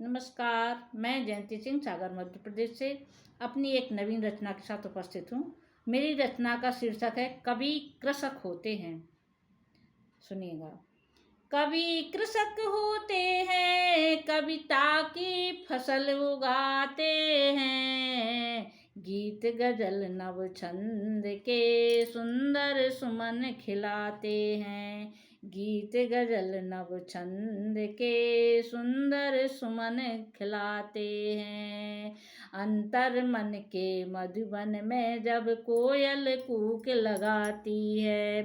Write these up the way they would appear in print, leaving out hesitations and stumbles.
नमस्कार, मैं जयंती सिंह सागर मध्य प्रदेश से अपनी एक नवीन रचना के साथ उपस्थित हूँ। मेरी रचना का शीर्षक है कवि कृषक होते हैं। सुनिएगा। कवि कृषक होते हैं, कविता की फसल उगाते हैं, गीत गजल नव छंद के सुंदर सुमन खिलाते हैं, गीत गजल नव छंद के सुंदर सुमन खिलाते हैं। अंतर मन के मधुबन में जब कोयल कूक लगाती है,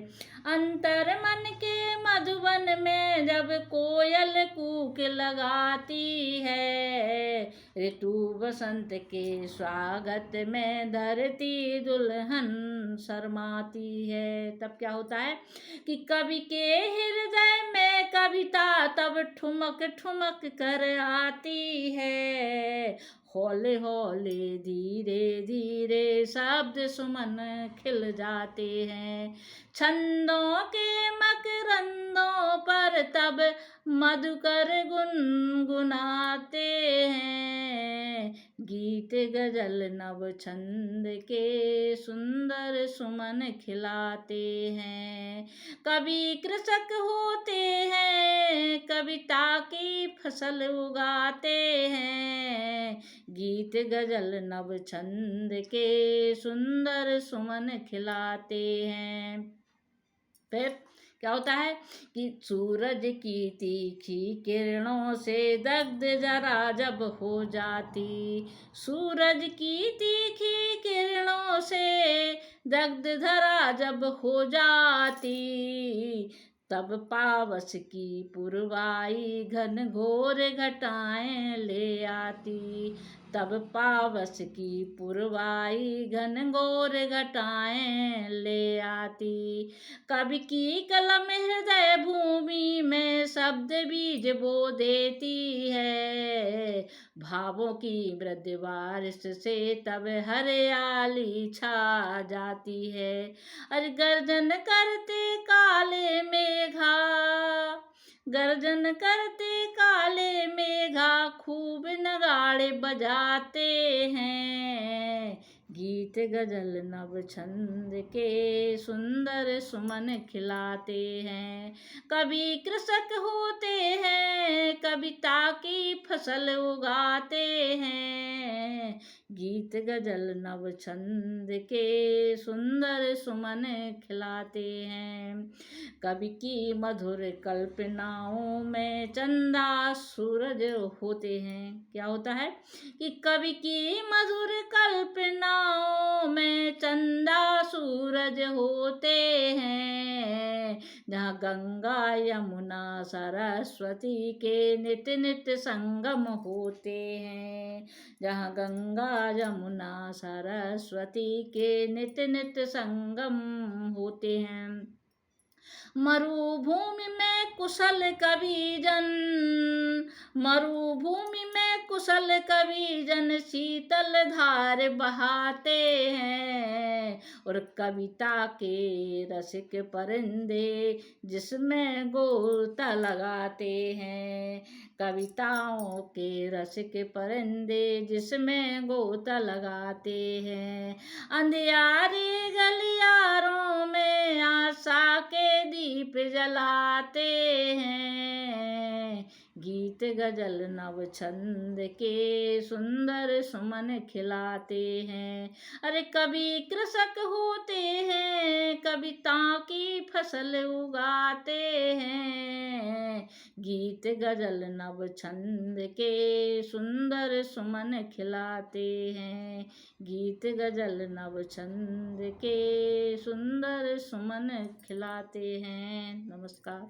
अंतर मन के मधुबन में जब कोयल कूक लगाती है, ऋतु बसंत के स्वागत में धरती दुल्हन शर्माती है। तब क्या होता है कि कवि के हृदय में कविता तब ठुमक ठुमक कर आती है, हौले हौले धीरे धीरे शब्द सुमन खिल जाते हैं, छंदों के मकरंदों पर तब मधुकर गुनगुनाते हैं, गीत गजल नव छंद के सुंदर सुमन खिलाते हैं। कवि कृषक होते हैं, कविता की फसल उगाते हैं, गीत गजल नव छंद के सुंदर सुमन खिलाते हैं। फिर क्या होता है कि सूरज की तीखी किरणों से दग्ध जरा जब हो जाती, सूरज की तीखी किरणों से दग्ध धरा जब हो जाती, तब पावस की पुरवाई घन घोर घटाएं ले आती, तब पावस की पुरवाई घन घोर घटाएं ले आती। कवि की कलम हृदय भूमि में शब्द बीज बो देती है, भावों की मृद बारिश से तब हरियाली छा जाती है। अरे गर्जन करते काले मेघा, गर्जन करते काले मेघा खूब नगाड़े बजाते हैं, गीत गजल नव छंद के सुंदर सुमन खिलाते हैं। कवि कृषक होते हैं, कविता की फसल उगाते हैं, गीत गजल नव छंद के सुंदर सुमन खिलाते हैं। कवि की मधुर कल्पनाओं में चंदा सूरज होते हैं। क्या होता है कि कवि की मधुर कल्पनाओं में चंदा सूरज होते हैं, जहाँ गंगा यमुना सरस्वती के नित नित संगम होते हैं, जहाँ गंगा यमुना सरस्वती के नित नित संगम होते हैं। मरुभूमि में कुशल कवि जन, मरुभूमि में कुशल कवि जन शीतल धार बहाते हैं, और कविता के रसिक परिंदे जिसमें गोता लगाते हैं, कविताओं के रसिक परिंदे जिसमें गोता लगाते हैं। अंधियारी गलियारों में आशा के दीप जलाते हैं, गीत गजल नव छंद के सुंदर सुमन खिलाते हैं। अरे कवि कृषक होते हैं, कविता की फसल उगाते हैं, गीत गजल नव छंद के सुंदर सुमन खिलाते हैं, गीत गजल नव छंद के सुंदर सुमन खिलाते हैं। नमस्कार।